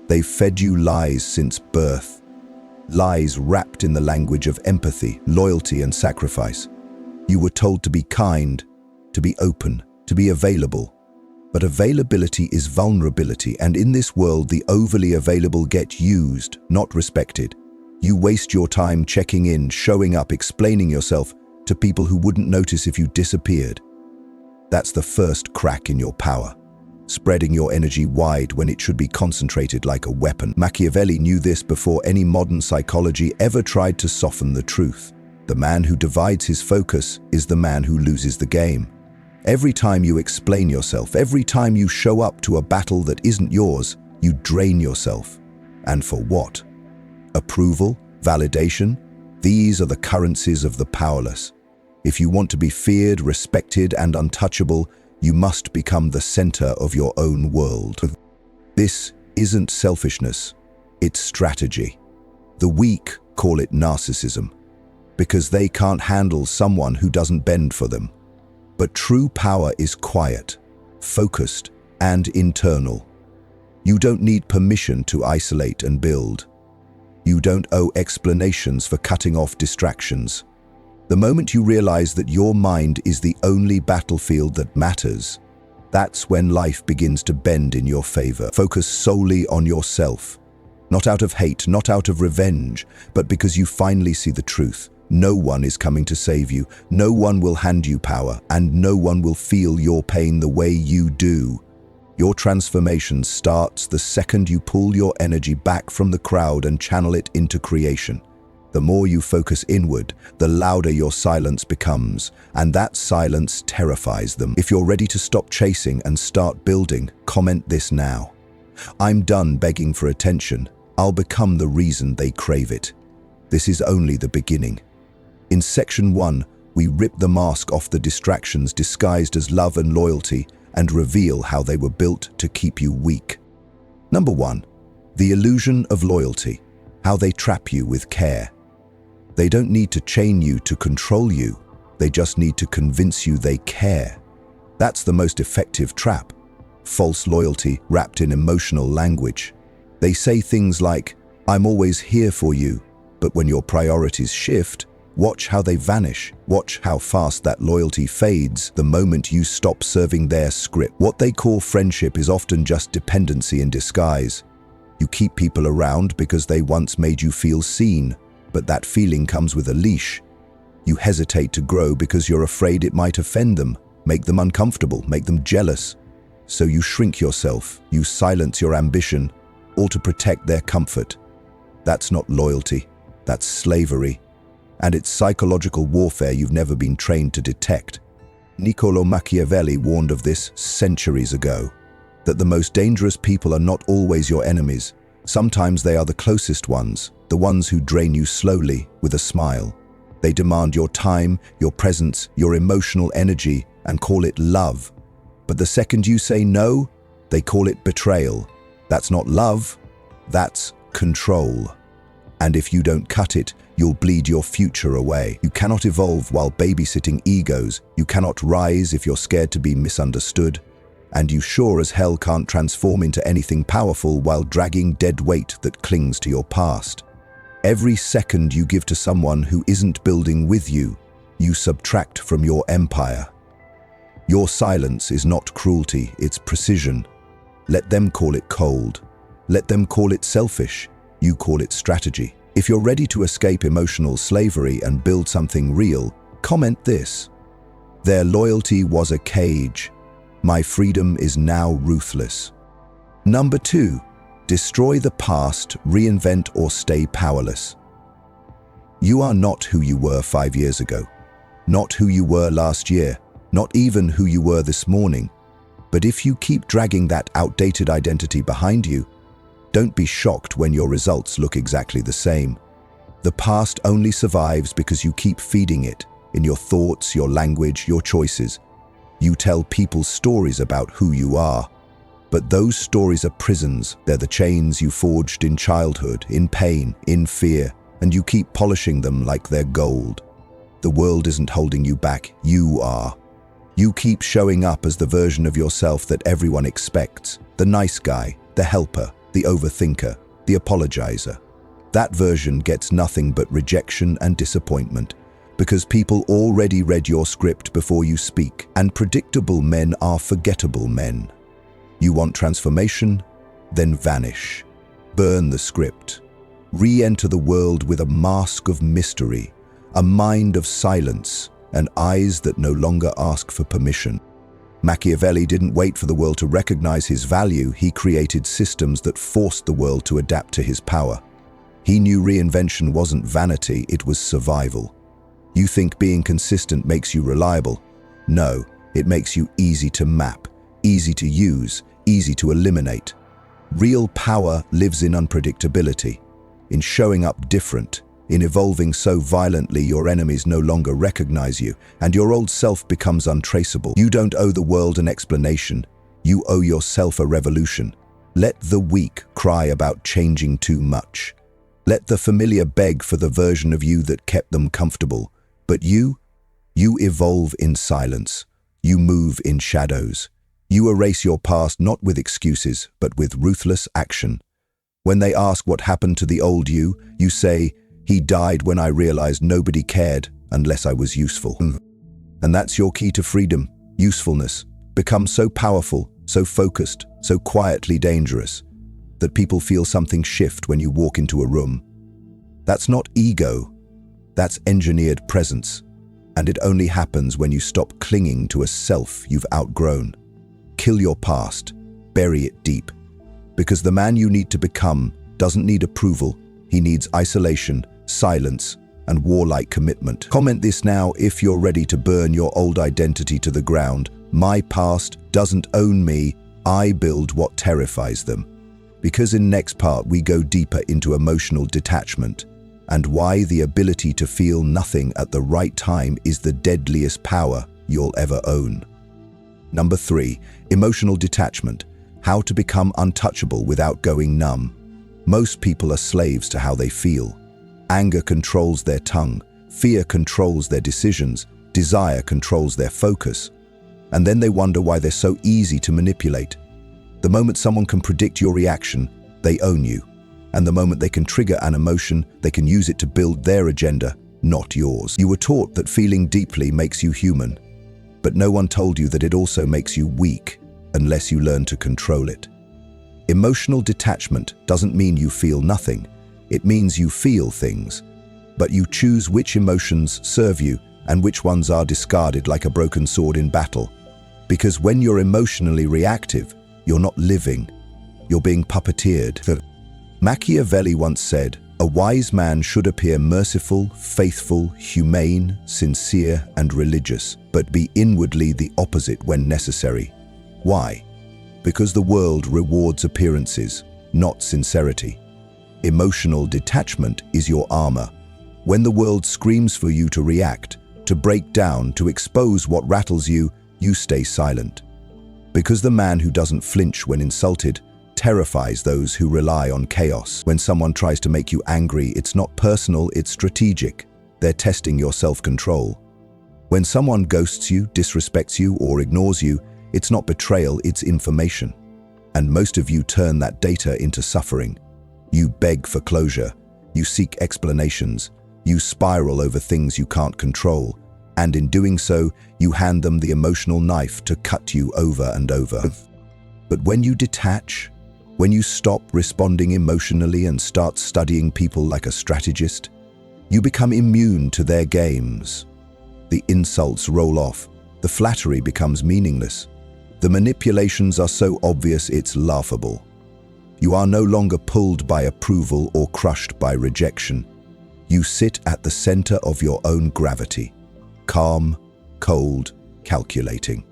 They've fed you lies since birth. Lies wrapped in the language of empathy, loyalty, and sacrifice. You were told to be kind, to be open, to be available. But availability is vulnerability, and in this world, the overly available get used, not respected. You waste your time checking in, showing up, explaining yourself to people who wouldn't notice if you disappeared. That's the first crack in your power. Spreading your energy wide when it should be concentrated like a weapon. Machiavelli knew this before any modern psychology ever tried to soften the truth. The man who divides his focus is the man who loses the game. Every time you explain yourself, every time you show up to a battle that isn't yours, you drain yourself. And for what? Approval? Validation? These are the currencies of the powerless. If you want to be feared, respected, and untouchable, you must become the center of your own world. This isn't selfishness, it's strategy. The weak call it narcissism, because they can't handle someone who doesn't bend for them. But true power is quiet, focused, and internal. You don't need permission to isolate and build. You don't owe explanations for cutting off distractions. The moment you realize that your mind is the only battlefield that matters, that's when life begins to bend in your favor. Focus solely on yourself, not out of hate, not out of revenge, but because you finally see the truth. No one is coming to save you, no one will hand you power, and no one will feel your pain the way you do. Your transformation starts the second you pull your energy back from the crowd and channel it into creation. The more you focus inward, the louder your silence becomes, and that silence terrifies them. If you're ready to stop chasing and start building, comment this now. I'm done begging for attention. I'll become the reason they crave it. This is only the beginning. In section 1, we rip the mask off the distractions disguised as love and loyalty and reveal how they were built to keep you weak. Number 1, the illusion of loyalty, how they trap you with care. They don't need to chain you to control you, they just need to convince you they care. That's the most effective trap. False loyalty wrapped in emotional language. They say things like, "I'm always here for you," but when your priorities shift, watch how they vanish. Watch how fast that loyalty fades the moment you stop serving their script. What they call friendship is often just dependency in disguise. You keep people around because they once made you feel seen, but that feeling comes with a leash. You hesitate to grow because you're afraid it might offend them, make them uncomfortable, make them jealous. So you shrink yourself, you silence your ambition, all to protect their comfort. That's not loyalty, that's slavery. And it's psychological warfare you've never been trained to detect. Niccolò Machiavelli warned of this centuries ago, that the most dangerous people are not always your enemies. Sometimes they are the closest ones, the ones who drain you slowly with a smile. They demand your time, your presence, your emotional energy, and call it love. But the second you say no, they call it betrayal. That's not love, that's control. And if you don't cut it, you'll bleed your future away. You cannot evolve while babysitting egos. You cannot rise if you're scared to be misunderstood. And you sure as hell can't transform into anything powerful while dragging dead weight that clings to your past. Every second you give to someone who isn't building with you, you subtract from your empire. Your silence is not cruelty, it's precision. Let them call it cold. Let them call it selfish. You call it strategy. If you're ready to escape emotional slavery and build something real, comment this. Their loyalty was a cage. My freedom is now ruthless. Number 2, destroy the past, reinvent or stay powerless. You are not who you were 5 years ago, not who you were last year, not even who you were this morning. But if you keep dragging that outdated identity behind you, don't be shocked when your results look exactly the same. The past only survives because you keep feeding it in your thoughts, your language, your choices. You tell people stories about who you are, but those stories are prisons. They're the chains you forged in childhood, in pain, in fear, and you keep polishing them like they're gold. The world isn't holding you back, you are. You keep showing up as the version of yourself that everyone expects, the nice guy, the helper, the overthinker, the apologizer. That version gets nothing but rejection and disappointment, because people already read your script before you speak, and predictable men are forgettable men. You want transformation? Then vanish. Burn the script. Re-enter the world with a mask of mystery, a mind of silence, and eyes that no longer ask for permission. Machiavelli didn't wait for the world to recognize his value. He created systems that forced the world to adapt to his power. He knew reinvention wasn't vanity, it was survival. You think being consistent makes you reliable? No, it makes you easy to map, easy to use, easy to eliminate. Real power lives in unpredictability, in showing up different, in evolving so violently your enemies no longer recognize you, and your old self becomes untraceable. You don't owe the world an explanation. You owe yourself a revolution. Let the weak cry about changing too much. Let the familiar beg for the version of you that kept them comfortable. But you evolve in silence. You move in shadows. You erase your past not with excuses, but with ruthless action. When they ask what happened to the old you, you say, "He died when I realized nobody cared unless I was useful." And that's your key to freedom, usefulness. Become so powerful, so focused, so quietly dangerous, that people feel something shift when you walk into a room. That's not ego. That's engineered presence, and it only happens when you stop clinging to a self you've outgrown. Kill your past, bury it deep, because the man you need to become doesn't need approval, he needs isolation, silence, and warlike commitment. Comment this now if you're ready to burn your old identity to the ground. My past doesn't own me, I build what terrifies them. Because in next part we go deeper into emotional detachment, and why the ability to feel nothing at the right time is the deadliest power you'll ever own. Number 3, emotional detachment. How to become untouchable without going numb. Most people are slaves to how they feel. Anger controls their tongue, fear controls their decisions, desire controls their focus. And then they wonder why they're so easy to manipulate. The moment someone can predict your reaction, they own you. And the moment they can trigger an emotion, they can use it to build their agenda, not yours. You were taught that feeling deeply makes you human, but no one told you that it also makes you weak unless you learn to control it. Emotional detachment doesn't mean you feel nothing. It means you feel things, but you choose which emotions serve you and which ones are discarded like a broken sword in battle. Because when you're emotionally reactive, you're not living, you're being puppeteered. Machiavelli once said, "A wise man should appear merciful, faithful, humane, sincere, and religious, but be inwardly the opposite when necessary." Why? Because the world rewards appearances, not sincerity. Emotional detachment is your armor. When the world screams for you to react, to break down, to expose what rattles you, you stay silent. Because the man who doesn't flinch when insulted terrifies those who rely on chaos. When someone tries to make you angry, it's not personal, it's strategic. They're testing your self-control. When someone ghosts you, disrespects you, or ignores you, it's not betrayal, it's information. And most of you turn that data into suffering. You beg for closure, you seek explanations, you spiral over things you can't control, and in doing so, you hand them the emotional knife to cut you over and over. But when you detach, when you stop responding emotionally and start studying people like a strategist, you become immune to their games. The insults roll off, the flattery becomes meaningless. The manipulations are so obvious it's laughable. You are no longer pulled by approval or crushed by rejection. You sit at the center of your own gravity, calm, cold, calculating.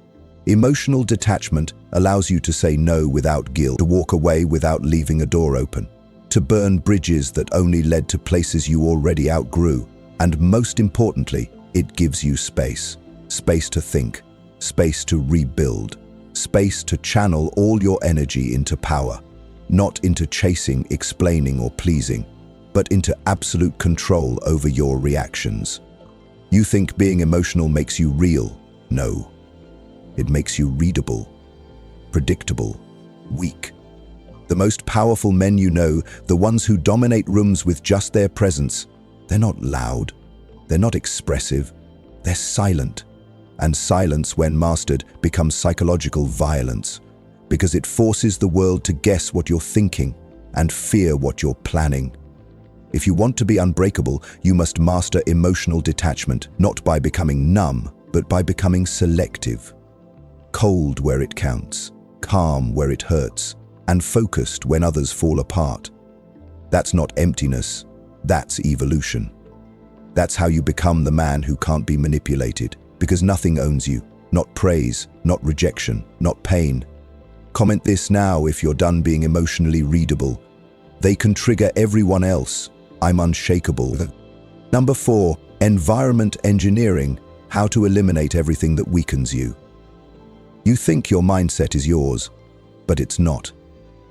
Emotional detachment allows you to say no without guilt, to walk away without leaving a door open, to burn bridges that only led to places you already outgrew, and most importantly, it gives you space. Space to think, space to rebuild, space to channel all your energy into power, not into chasing, explaining, or pleasing, but into absolute control over your reactions. You think being emotional makes you real? No. It makes you readable, predictable, weak. The most powerful men you know, the ones who dominate rooms with just their presence, they're not loud, they're not expressive, they're silent. And silence, when mastered, becomes psychological violence, because it forces the world to guess what you're thinking and fear what you're planning. If you want to be unbreakable, you must master emotional detachment, not by becoming numb, but by becoming selective. Cold where it counts, calm where it hurts, and focused when others fall apart. That's not emptiness, that's evolution. That's how you become the man who can't be manipulated, because nothing owns you, not praise, not rejection, not pain. Comment this now if you're done being emotionally readable. They can trigger everyone else. I'm unshakable. Number 4, environment engineering, how to eliminate everything that weakens you. You think your mindset is yours, but it's not.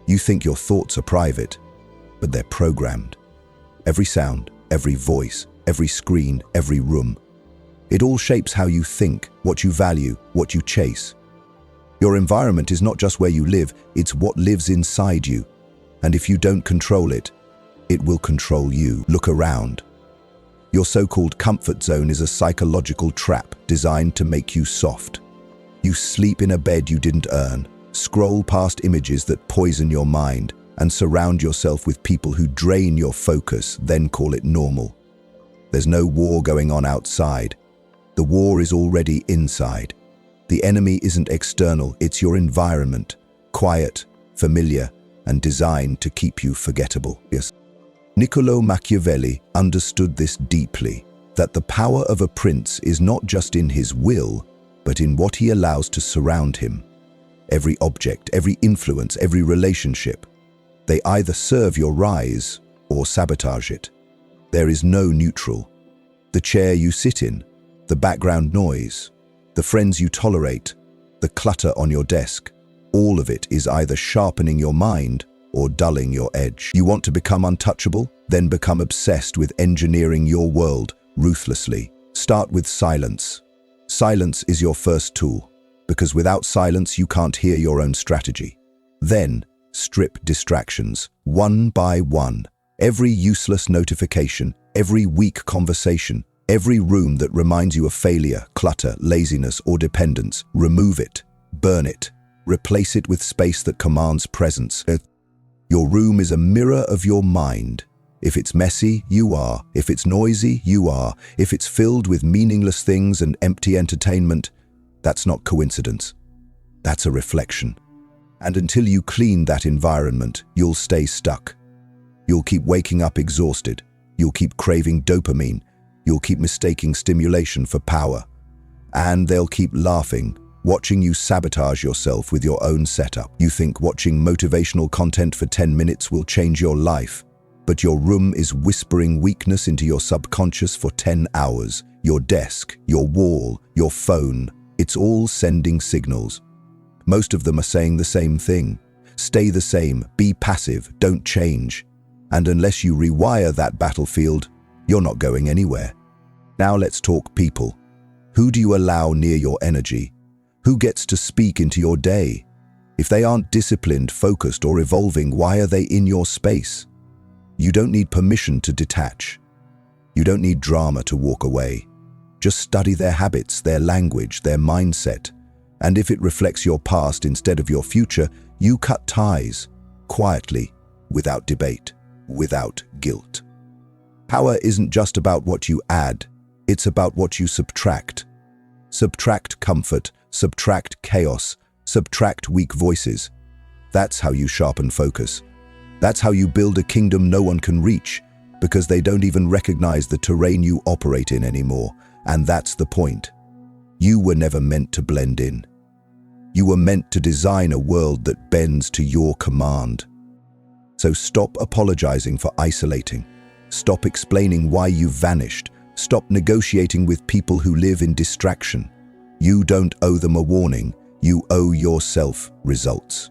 You think your thoughts are private, but they're programmed. Every sound, every voice, every screen, every room. It all shapes how you think, what you value, what you chase. Your environment is not just where you live, it's what lives inside you. And if you don't control it, it will control you. Look around. Your so-called comfort zone is a psychological trap designed to make you soft. You sleep in a bed you didn't earn, scroll past images that poison your mind, and surround yourself with people who drain your focus, then call it normal. There's no war going on outside. The war is already inside. The enemy isn't external, it's your environment, quiet, familiar, and designed to keep you forgettable. Yes. Niccolò Machiavelli understood this deeply, that the power of a prince is not just in his will, but in what he allows to surround him. Every object, every influence, every relationship, they either serve your rise or sabotage it. There is no neutral. The chair you sit in, the background noise, the friends you tolerate, the clutter on your desk, all of it is either sharpening your mind or dulling your edge. You want to become untouchable? Then become obsessed with engineering your world ruthlessly. Start with silence. Silence is your first tool, because without silence you can't hear your own strategy. Then, strip distractions, one by one. Every useless notification, every weak conversation, every room that reminds you of failure, clutter, laziness, or dependence, remove it, burn it, replace it with space that commands presence. Your room is a mirror of your mind. If it's messy, you are. If it's noisy, you are. If it's filled with meaningless things and empty entertainment, that's not coincidence. That's a reflection. And until you clean that environment, you'll stay stuck. You'll keep waking up exhausted. You'll keep craving dopamine. You'll keep mistaking stimulation for power. And they'll keep laughing, watching you sabotage yourself with your own setup. You think watching motivational content for 10 minutes will change your life, but your room is whispering weakness into your subconscious for 10 hours. Your desk, your wall, your phone, it's all sending signals. Most of them are saying the same thing. Stay the same, be passive, don't change. And unless you rewire that battlefield, you're not going anywhere. Now let's talk people. Who do you allow near your energy? Who gets to speak into your day? If they aren't disciplined, focused, or evolving, why are they in your space? You don't need permission to detach. You don't need drama to walk away. Just study their habits, their language, their mindset. And if it reflects your past instead of your future, you cut ties, quietly, without debate, without guilt. Power isn't just about what you add, it's about what you subtract. Subtract comfort, subtract chaos, subtract weak voices. That's how you sharpen focus. That's how you build a kingdom no one can reach, because they don't even recognize the terrain you operate in anymore. And that's the point. You were never meant to blend in. You were meant to design a world that bends to your command. So stop apologizing for isolating. Stop explaining why you vanished. Stop negotiating with people who live in distraction. You don't owe them a warning. You owe yourself results.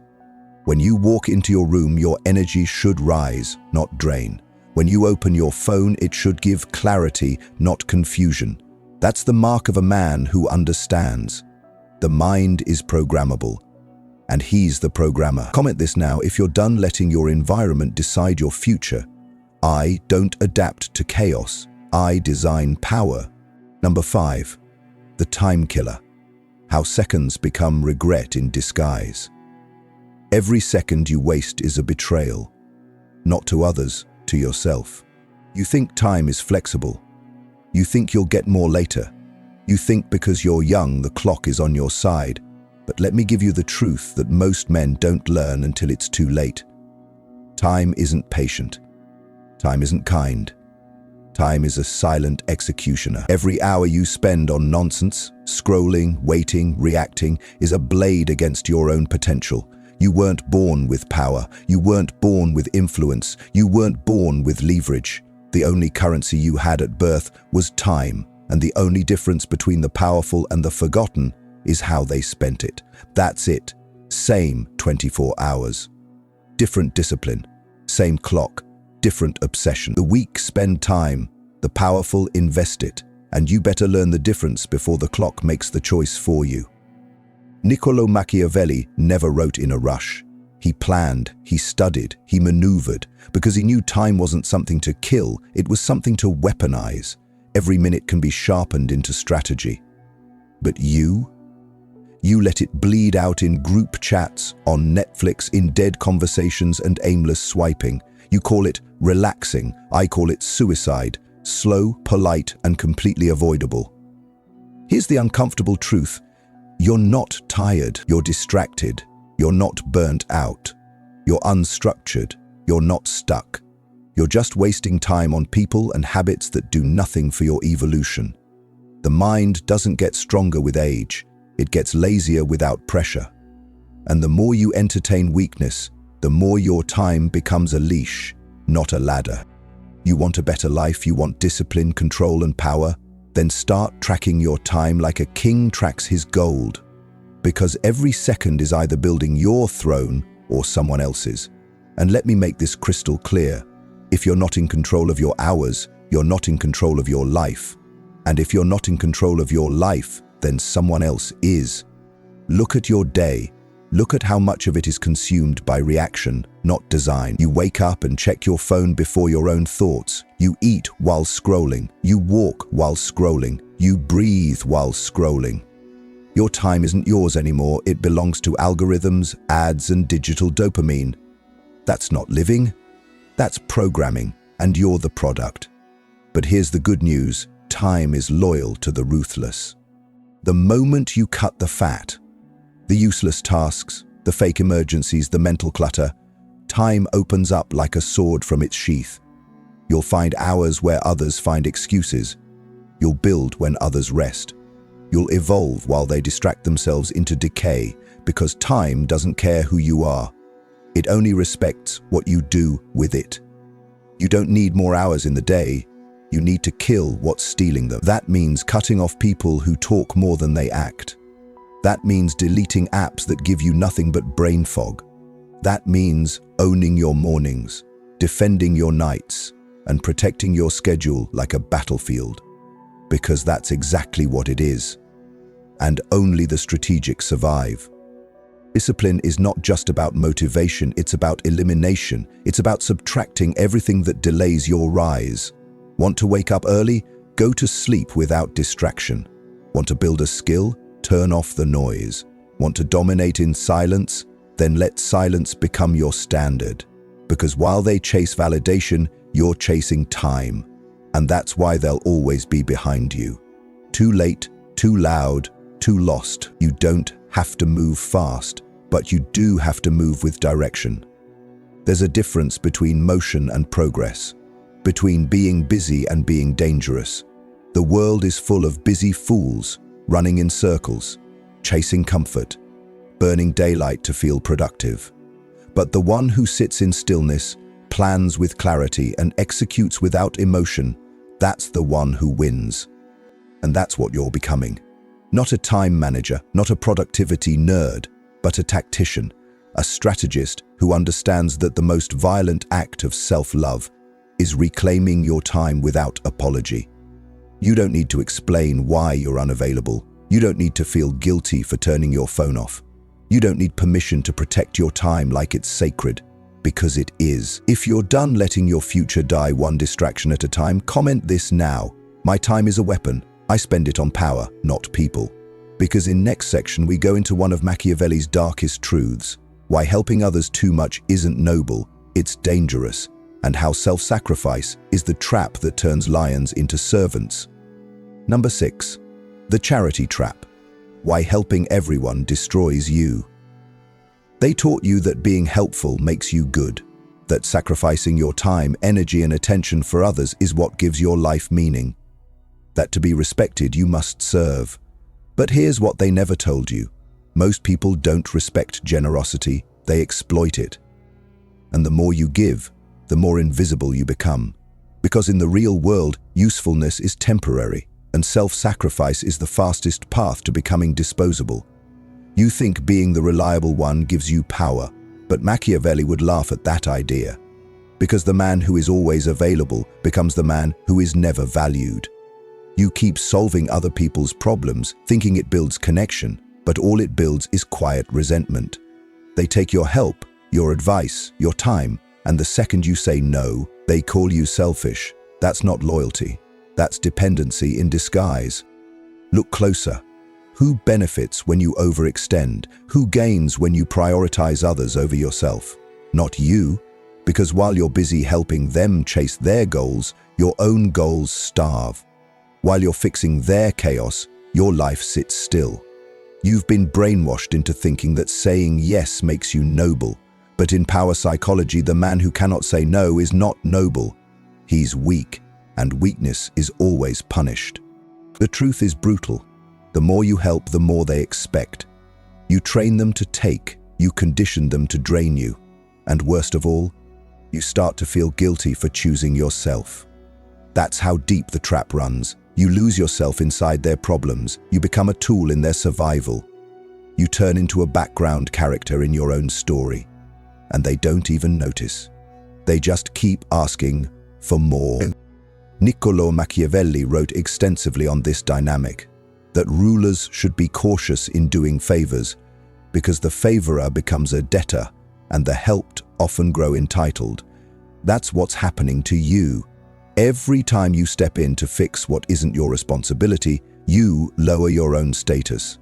When you walk into your room, your energy should rise, not drain. When you open your phone, it should give clarity, not confusion. That's the mark of a man who understands. The mind is programmable. and he's the programmer. Comment this now if you're done letting your environment decide your future. I don't adapt to chaos. I design power. Number 5. The time killer. How seconds become regret in disguise. Every second you waste is a betrayal. Not to others, to yourself. You think time is flexible. You think you'll get more later. You think because you're young, the clock is on your side. But let me give you the truth that most men don't learn until it's too late. Time isn't patient. Time isn't kind. Time is a silent executioner. Every hour you spend on nonsense, scrolling, waiting, reacting, is a blade against your own potential. You weren't born with power. You weren't born with influence. You weren't born with leverage. The only currency you had at birth was time, and the only difference between the powerful and the forgotten is how they spent it. That's it. Same 24 hours. Different discipline. Same clock. Different obsession. The weak spend time. The powerful invest it. And you better learn the difference before the clock makes the choice for you. Niccolò Machiavelli never wrote in a rush. He planned, he studied, he maneuvered, because he knew time wasn't something to kill, it was something to weaponize. Every minute can be sharpened into strategy. But you let it bleed out in group chats, on Netflix, in dead conversations and aimless swiping. You call it relaxing, I call it suicide, slow, polite, and completely avoidable. Here's the uncomfortable truth. You're not tired, you're distracted, you're not burnt out, you're unstructured, you're not stuck. You're just wasting time on people and habits that do nothing for your evolution. The mind doesn't get stronger with age, it gets lazier without pressure. And the more you entertain weakness, the more your time becomes a leash, not a ladder. You want a better life, you want discipline, control, and power? Then start tracking your time like a king tracks his gold. Because every second is either building your throne or someone else's. And let me make this crystal clear. If you're not in control of your hours, you're not in control of your life. And if you're not in control of your life, then someone else is. Look at your day. Look at how much of it is consumed by reaction, not design. You wake up and check your phone before your own thoughts. You eat while scrolling. You walk while scrolling. You breathe while scrolling. Your time isn't yours anymore. It belongs to algorithms, ads, and digital dopamine. That's not living. That's programming, and you're the product. But here's the good news. Time is loyal to the ruthless. The moment you cut the fat, the useless tasks, the fake emergencies, the mental clutter, time opens up like a sword from its sheath. You'll find hours where others find excuses. You'll build when others rest. You'll evolve while they distract themselves into decay, because time doesn't care who you are. It only respects what you do with it. You don't need more hours in the day. You need to kill what's stealing them. That means cutting off people who talk more than they act. That means deleting apps that give you nothing but brain fog. That means owning your mornings, defending your nights, and protecting your schedule like a battlefield. Because that's exactly what it is. And only the strategic survive. Discipline is not just about motivation, it's about elimination. It's about subtracting everything that delays your rise. Want to wake up early? Go to sleep without distraction. Want to build a skill? Turn off the noise. Want to dominate in silence? Then let silence become your standard. Because while they chase validation, you're chasing time. And that's why they'll always be behind you. Too late, too loud, too lost. You don't have to move fast, but you do have to move with direction. There's a difference between motion and progress, between being busy and being dangerous. The world is full of busy fools, running in circles, chasing comfort, burning daylight to feel productive. But the one who sits in stillness, plans with clarity, and executes without emotion, that's the one who wins. And that's what you're becoming. Not a time manager, not a productivity nerd, but a tactician, a strategist who understands that the most violent act of self-love is reclaiming your time without apology. You don't need to explain why you're unavailable. You don't need to feel guilty for turning your phone off. You don't need permission to protect your time like it's sacred, because it is. If you're done letting your future die one distraction at a time, comment this now. My time is a weapon. I spend it on power, not people. Because in next section we go into one of Machiavelli's darkest truths, why helping others too much isn't noble, it's dangerous, and how self-sacrifice is the trap that turns lions into servants. Number 6. The charity trap. Why helping everyone destroys you. They taught you that being helpful makes you good, that sacrificing your time, energy, and attention for others is what gives your life meaning, that to be respected you must serve. But here's what they never told you. Most people don't respect generosity, they exploit it. And the more you give, the more invisible you become. Because in the real world, usefulness is temporary, and self-sacrifice is the fastest path to becoming disposable. You think being the reliable one gives you power, but Machiavelli would laugh at that idea. Because the man who is always available becomes the man who is never valued. You keep solving other people's problems, thinking it builds connection, but all it builds is quiet resentment. They take your help, your advice, your time, and the second you say no, they call you selfish. That's not loyalty. That's dependency in disguise. Look closer. Who benefits when you overextend? Who gains when you prioritize others over yourself? Not you, because while you're busy helping them chase their goals, your own goals starve. While you're fixing their chaos, your life sits still. You've been brainwashed into thinking that saying yes makes you noble, but in power psychology, the man who cannot say no is not noble. He's weak, and weakness is always punished. The truth is brutal. The more you help, the more they expect. You train them to take, you condition them to drain you. And worst of all, you start to feel guilty for choosing yourself. That's how deep the trap runs. You lose yourself inside their problems. You become a tool in their survival. You turn into a background character in your own story. And they don't even notice. They just keep asking for more. Niccolò Machiavelli wrote extensively on this dynamic, that rulers should be cautious in doing favors, because the favorer becomes a debtor, and the helped often grow entitled. That's what's happening to you. Every time you step in to fix what isn't your responsibility, you lower your own status.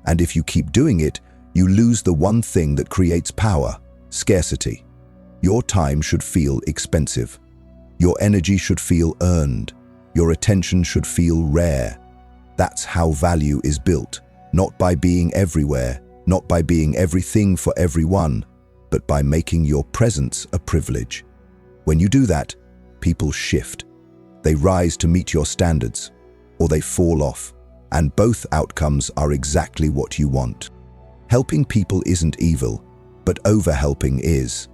And if you keep doing it, you lose the one thing that creates power: scarcity. Your time should feel expensive. Your energy should feel earned. Your attention should feel rare. That's how value is built, not by being everywhere, not by being everything for everyone, but by making your presence a privilege. When you do that, people shift. They rise to meet your standards, or they fall off, and both outcomes are exactly what you want. Helping people isn't evil, but overhelping is.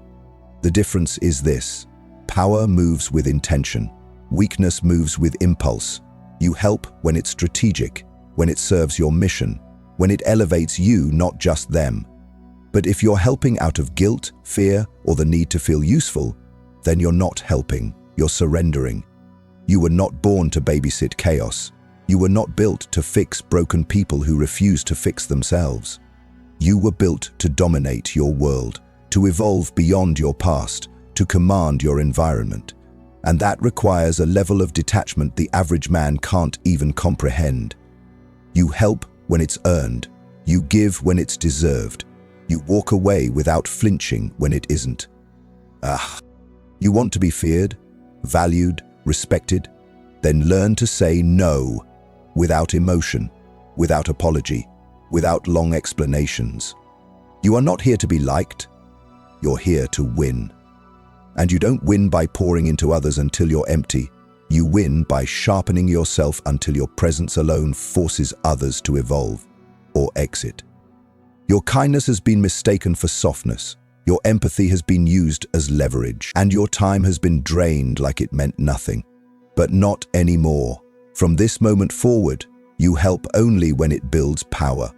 The difference is this: power moves with intention. Weakness moves with impulse. You help when it's strategic, when it serves your mission, when it elevates you, not just them. But if you're helping out of guilt, fear, or the need to feel useful, then you're not helping, you're surrendering. You were not born to babysit chaos. You were not built to fix broken people who refuse to fix themselves. You were built to dominate your world, to evolve beyond your past, to command your environment. And that requires a level of detachment the average man can't even comprehend. You help when it's earned. You give when it's deserved. You walk away without flinching when it isn't. You want to be feared, valued, respected? Then learn to say no, without emotion, without apology, without long explanations. You are not here to be liked. You're here to win. And you don't win by pouring into others until you're empty. You win by sharpening yourself until your presence alone forces others to evolve or exit. Your kindness has been mistaken for softness. Your empathy has been used as leverage, and your time has been drained like it meant nothing. But not anymore. From this moment forward, you help only when it builds power.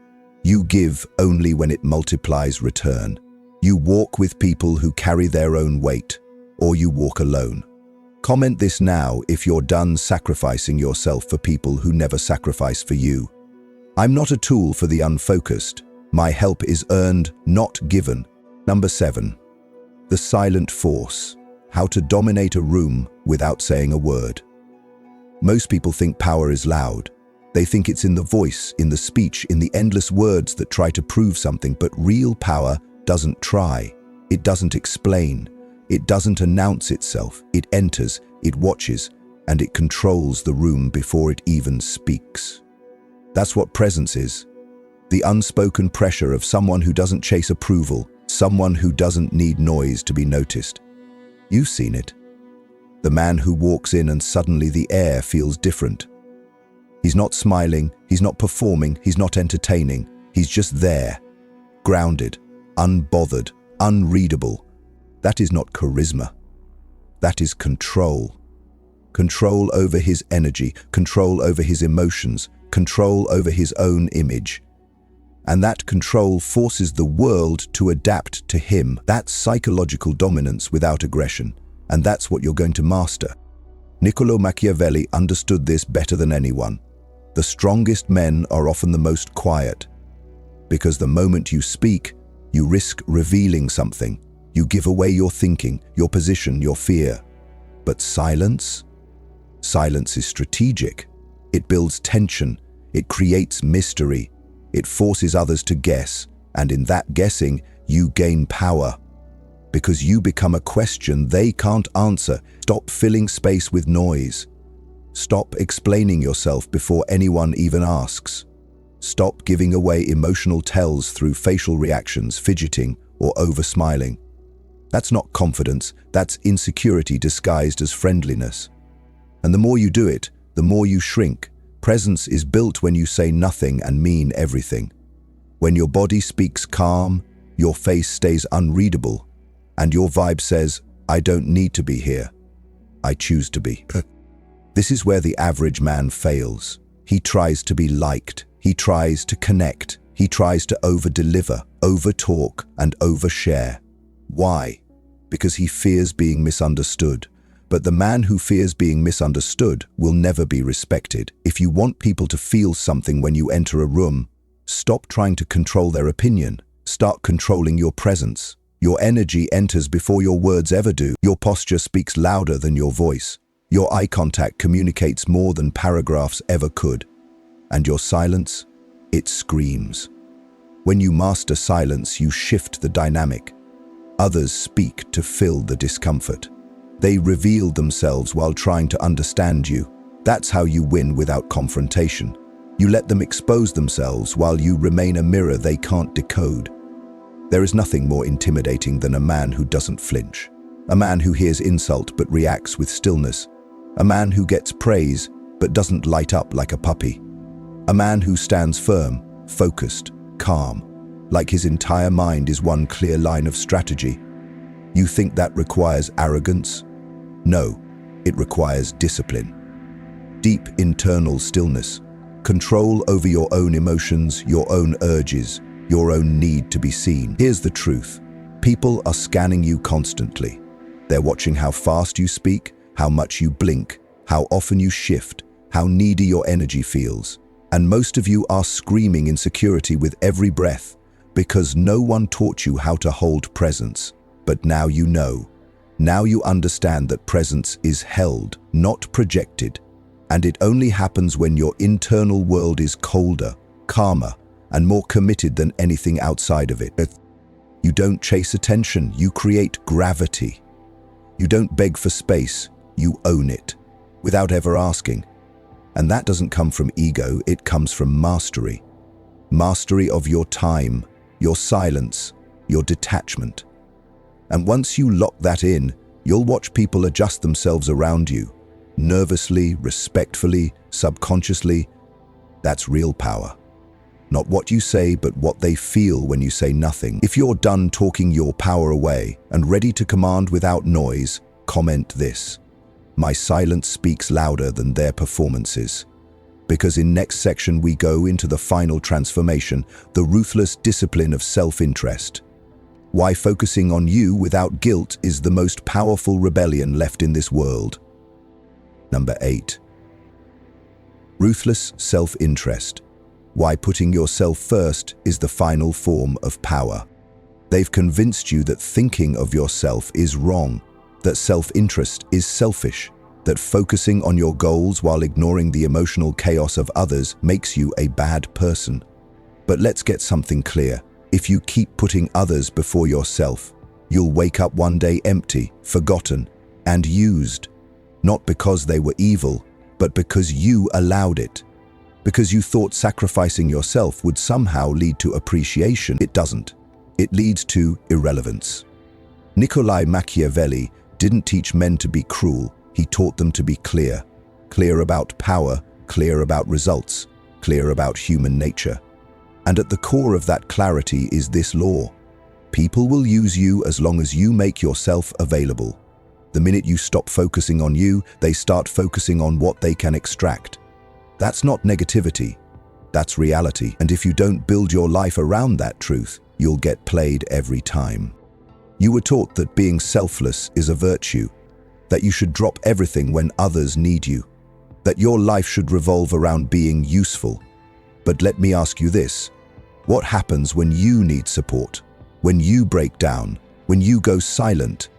You give only when it multiplies return. You walk with people who carry their own weight, or you walk alone. Comment this now if you're done sacrificing yourself for people who never sacrifice for you. I'm not a tool for the unfocused. My help is earned, not given. Number 7. The silent force. How to dominate a room without saying a word. Most people think power is loud. They think it's in the voice, in the speech, in the endless words that try to prove something, but real power doesn't try. It doesn't explain. It doesn't announce itself. It enters, it watches, and it controls the room before it even speaks. That's what presence is. The unspoken pressure of someone who doesn't chase approval, someone who doesn't need noise to be noticed. You've seen it. The man who walks in and suddenly the air feels different. He's not smiling, he's not performing, he's not entertaining. He's just there, grounded, unbothered, unreadable. That is not charisma. That is control. Control over his energy, control over his emotions, control over his own image. And that control forces the world to adapt to him. That's psychological dominance without aggression, and that's what you're going to master. Niccolò Machiavelli understood this better than anyone. The strongest men are often the most quiet, because the moment you speak, you risk revealing something. You give away your thinking, your position, your fear. But silence? Silence is strategic. It builds tension. It creates mystery. It forces others to guess, and in that guessing, you gain power. Because you become a question they can't answer. Stop filling space with noise. Stop explaining yourself before anyone even asks. Stop giving away emotional tells through facial reactions, fidgeting, or over-smiling. That's not confidence, that's insecurity disguised as friendliness. And the more you do it, the more you shrink. Presence is built when you say nothing and mean everything. When your body speaks calm, your face stays unreadable, and your vibe says, I don't need to be here. I choose to be. This is where the average man fails. He tries to be liked. He tries to connect. He tries to over-deliver, over-talk, and overshare. Why? Because he fears being misunderstood. But the man who fears being misunderstood will never be respected. If you want people to feel something when you enter a room, stop trying to control their opinion. Start controlling your presence. Your energy enters before your words ever do. Your posture speaks louder than your voice. Your eye contact communicates more than paragraphs ever could. And your silence, it screams. When you master silence, you shift the dynamic. Others speak to fill the discomfort. They reveal themselves while trying to understand you. That's how you win without confrontation. You let them expose themselves while you remain a mirror they can't decode. There is nothing more intimidating than a man who doesn't flinch. A man who hears insult but reacts with stillness. A man who gets praise but doesn't light up like a puppy. A man who stands firm, focused, calm, like his entire mind is one clear line of strategy. You think that requires arrogance? No, it requires discipline. Deep internal stillness, control over your own emotions, your own urges, your own need to be seen. Here's the truth. People are scanning you constantly. They're watching how fast you speak, how much you blink, how often you shift, how needy your energy feels. And most of you are screaming insecurity with every breath because no one taught you how to hold presence. But now you know. Now you understand that presence is held, not projected. And it only happens when your internal world is colder, calmer, and more committed than anything outside of it. You don't chase attention, you create gravity. You don't beg for space, you own it, without ever asking. And that doesn't come from ego, it comes from mastery. Mastery of your time, your silence, your detachment. And once you lock that in, you'll watch people adjust themselves around you, nervously, respectfully, subconsciously. That's real power. Not what you say, but what they feel when you say nothing. If you're done talking your power away and ready to command without noise, comment this. My silence speaks louder than their performances. Because in next section we go into the final transformation, the ruthless discipline of self-interest. Why focusing on you without guilt is the most powerful rebellion left in this world. Number 8. Ruthless self-interest. why putting yourself first is the final form of power. They've convinced you that thinking of yourself is wrong, that self-interest is selfish, that focusing on your goals while ignoring the emotional chaos of others makes you a bad person. But let's get something clear. If you keep putting others before yourself, you'll wake up one day empty, forgotten, and used. Not because they were evil, but because you allowed it. Because you thought sacrificing yourself would somehow lead to appreciation. It doesn't. It leads to irrelevance. Niccolò Machiavelli didn't teach men to be cruel, he taught them to be clear. Clear about power, clear about results, clear about human nature. And at the core of that clarity is this law. People will use you as long as you make yourself available. The minute you stop focusing on you, they start focusing on what they can extract. That's not negativity, that's reality. And if you don't build your life around that truth, you'll get played every time. You were taught that being selfless is a virtue, that you should drop everything when others need you, that your life should revolve around being useful. But let me ask you this, what happens when you need support? When you break down? When you go silent?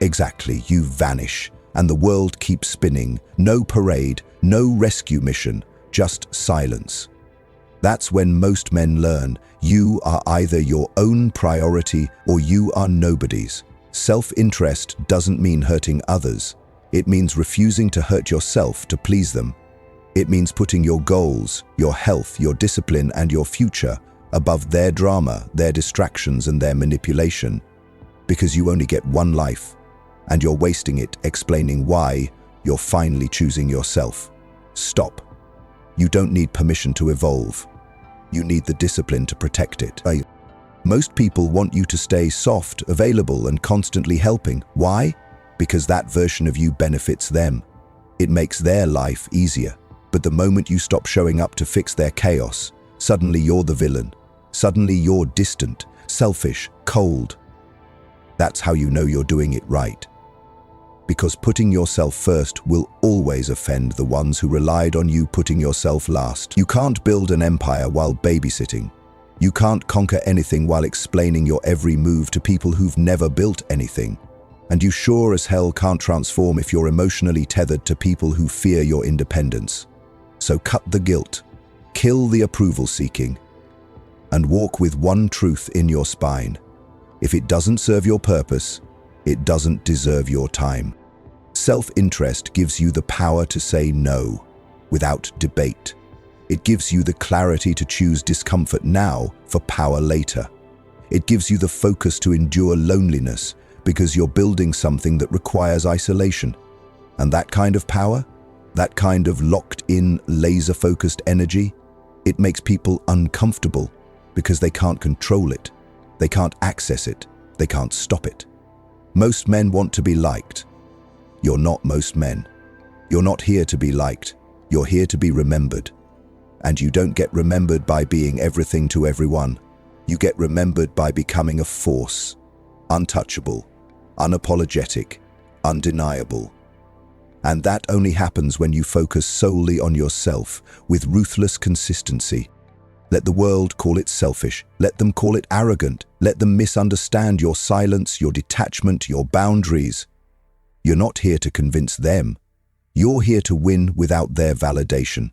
Exactly, you vanish, and the world keeps spinning. No parade, no rescue mission, just silence. That's when most men learn you are either your own priority or you are nobody's. Self-interest doesn't mean hurting others. It means refusing to hurt yourself to please them. It means putting your goals, your health, your discipline, and your future above their drama, their distractions, and their manipulation. Because you only get one life, and you're wasting it explaining why you're finally choosing yourself. Stop. You don't need permission to evolve. You need the discipline to protect it. Most people want you to stay soft, available, and constantly helping. Why? Because that version of you benefits them. It makes their life easier. But the moment you stop showing up to fix their chaos, suddenly you're the villain. Suddenly you're distant, selfish, cold. That's how you know you're doing it right. Because putting yourself first will always offend the ones who relied on you putting yourself last. You can't build an empire while babysitting. You can't conquer anything while explaining your every move to people who've never built anything. And you sure as hell can't transform if you're emotionally tethered to people who fear your independence. So cut the guilt, kill the approval-seeking, and walk with one truth in your spine. If it doesn't serve your purpose, it doesn't deserve your time. Self-interest gives you the power to say no without debate. It gives you the clarity to choose discomfort now for power later. It gives you the focus to endure loneliness because you're building something that requires isolation. And that kind of power, that kind of locked-in, laser-focused energy, it makes people uncomfortable because they can't control it, they can't access it, they can't stop it. Most men want to be liked. You're not most men. You're not here to be liked. You're here to be remembered. And you don't get remembered by being everything to everyone. You get remembered by becoming a force. Untouchable, unapologetic, undeniable. And that only happens when you focus solely on yourself with ruthless consistency. Let the world call it selfish. Let them call it arrogant. Let them misunderstand your silence, your detachment, your boundaries. You're not here to convince them. You're here to win without their validation.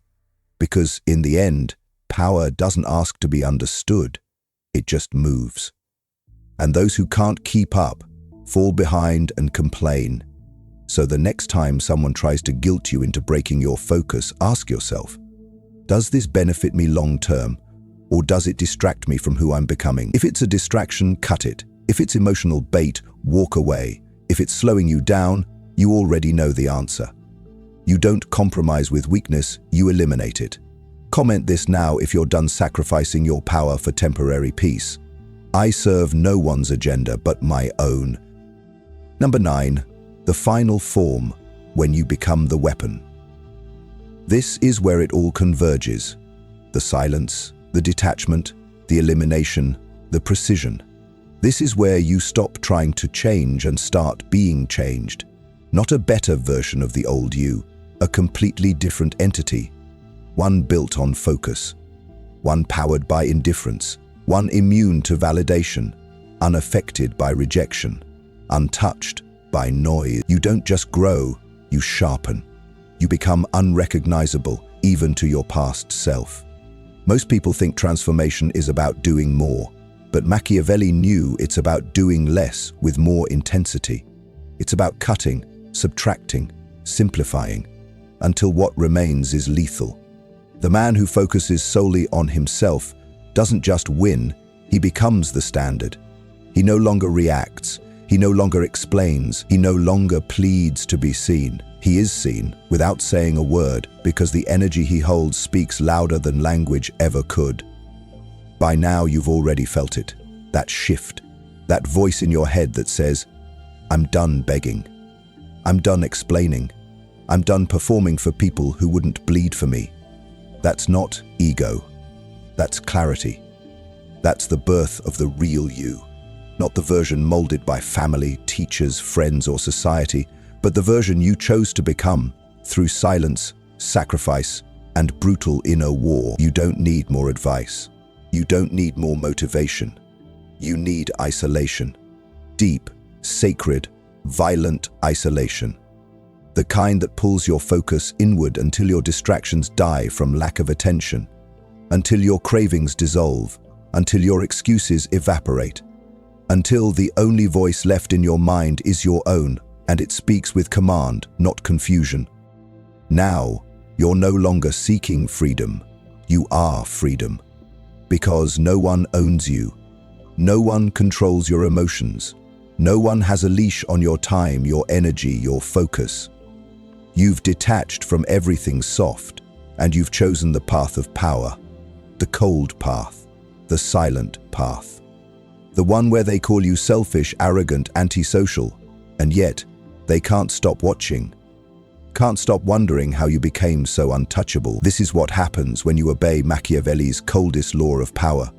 Because in the end, power doesn't ask to be understood. It just moves. And those who can't keep up fall behind and complain. So the next time someone tries to guilt you into breaking your focus, ask yourself, does this benefit me long term? Or does it distract me from who I'm becoming? If it's a distraction, cut it. If it's emotional bait, walk away. If it's slowing you down, you already know the answer. You don't compromise with weakness, you eliminate it. Comment this now if you're done sacrificing your power for temporary peace. I serve no one's agenda but my own. Number 9, the final form, when you become the weapon. This is where it all converges. The silence, the detachment, the elimination, the precision. This is where you stop trying to change and start being changed. Not a better version of the old you, a completely different entity, one built on focus. one powered by indifference, one immune to validation, unaffected by rejection, untouched by noise. You don't just grow, you sharpen. You become unrecognizable, even to your past self. Most people think transformation is about doing more, but Machiavelli knew it's about doing less with more intensity. It's about cutting, subtracting, simplifying, until what remains is lethal. The man who focuses solely on himself doesn't just win, he becomes the standard. He no longer reacts, he no longer explains, he no longer pleads to be seen. He is seen, without saying a word, because the energy he holds speaks louder than language ever could. By now you've already felt it, that shift, that voice in your head that says, "I'm done begging. I'm done explaining. I'm done performing for people who wouldn't bleed for me." That's not ego. That's clarity. That's the birth of the real you. Not the version molded by family, teachers, friends, or society, but the version you chose to become through silence, sacrifice, and brutal inner war. You don't need more advice. You don't need more motivation. You need isolation. Deep, sacred, violent isolation. The kind that pulls your focus inward until your distractions die from lack of attention, until your cravings dissolve, until your excuses evaporate, until the only voice left in your mind is your own, and it speaks with command, not confusion. Now, you're no longer seeking freedom. You are freedom. Because no one owns you. No one controls your emotions. No one has a leash on your time, your energy, your focus. You've detached from everything soft, and you've chosen the path of power, the cold path, the silent path. The one where they call you selfish, arrogant, antisocial, and yet they can't stop watching, can't stop wondering how you became so untouchable. This is what happens when you obey Machiavelli's coldest law of power.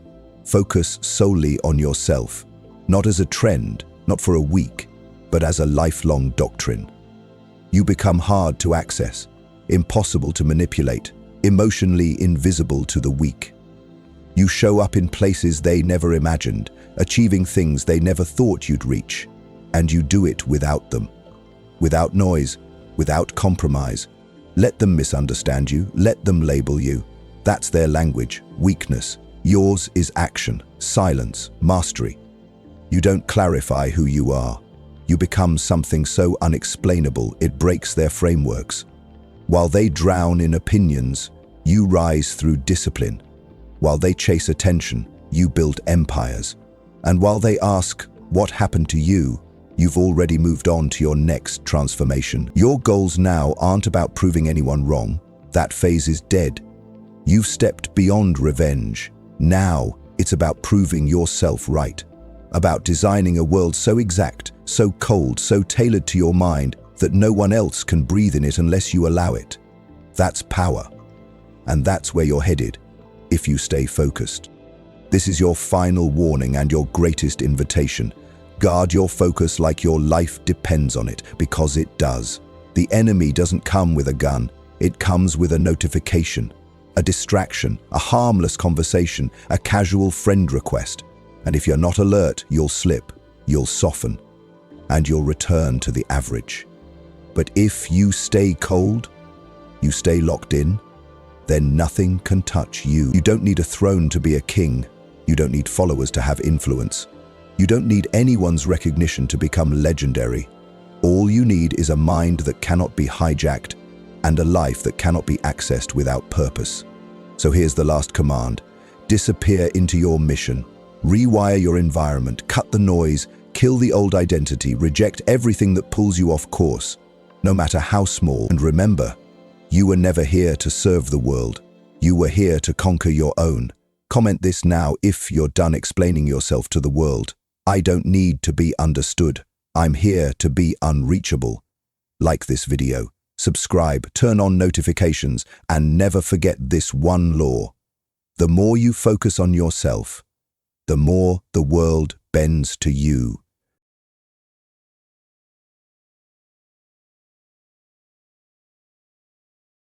Focus solely on yourself, not as a trend, not for a week, but as a lifelong doctrine. You become hard to access, impossible to manipulate, emotionally invisible to the weak. You show up in places they never imagined, achieving things they never thought you'd reach, and you do it without them. Without noise, without compromise. Let them misunderstand you, let them label you. That's their language, weakness. Yours is action, silence, mastery. You don't clarify who you are. You become something so unexplainable it breaks their frameworks. While they drown in opinions, you rise through discipline. While they chase attention, you build empires. And while they ask, what happened to you? You've already moved on to your next transformation. Your goals now aren't about proving anyone wrong. That phase is dead. You've stepped beyond revenge. Now it's about proving yourself right. About designing a world so exact, so cold, so tailored to your mind that no one else can breathe in it unless you allow it. That's power. And that's where you're headed, if you stay focused. This is your final warning and your greatest invitation. Guard your focus like your life depends on it, because it does. The enemy doesn't come with a gun. It comes with a notification, a distraction, a harmless conversation, a casual friend request. And if you're not alert, you'll slip, you'll soften, and you'll return to the average. But if you stay cold, you stay locked in, then nothing can touch you. You don't need a throne to be a king. You don't need followers to have influence. You don't need anyone's recognition to become legendary. All you need is a mind that cannot be hijacked and a life that cannot be accessed without purpose. So here's the last command. Disappear into your mission. Rewire your environment, cut the noise, kill the old identity, reject everything that pulls you off course, no matter how small. And remember, you were never here to serve the world. You were here to conquer your own. Comment this now if you're done explaining yourself to the world. I don't need to be understood. I'm here to be unreachable. Like this video, subscribe, turn on notifications, and never forget this one law. The more you focus on yourself, the more the world bends to you.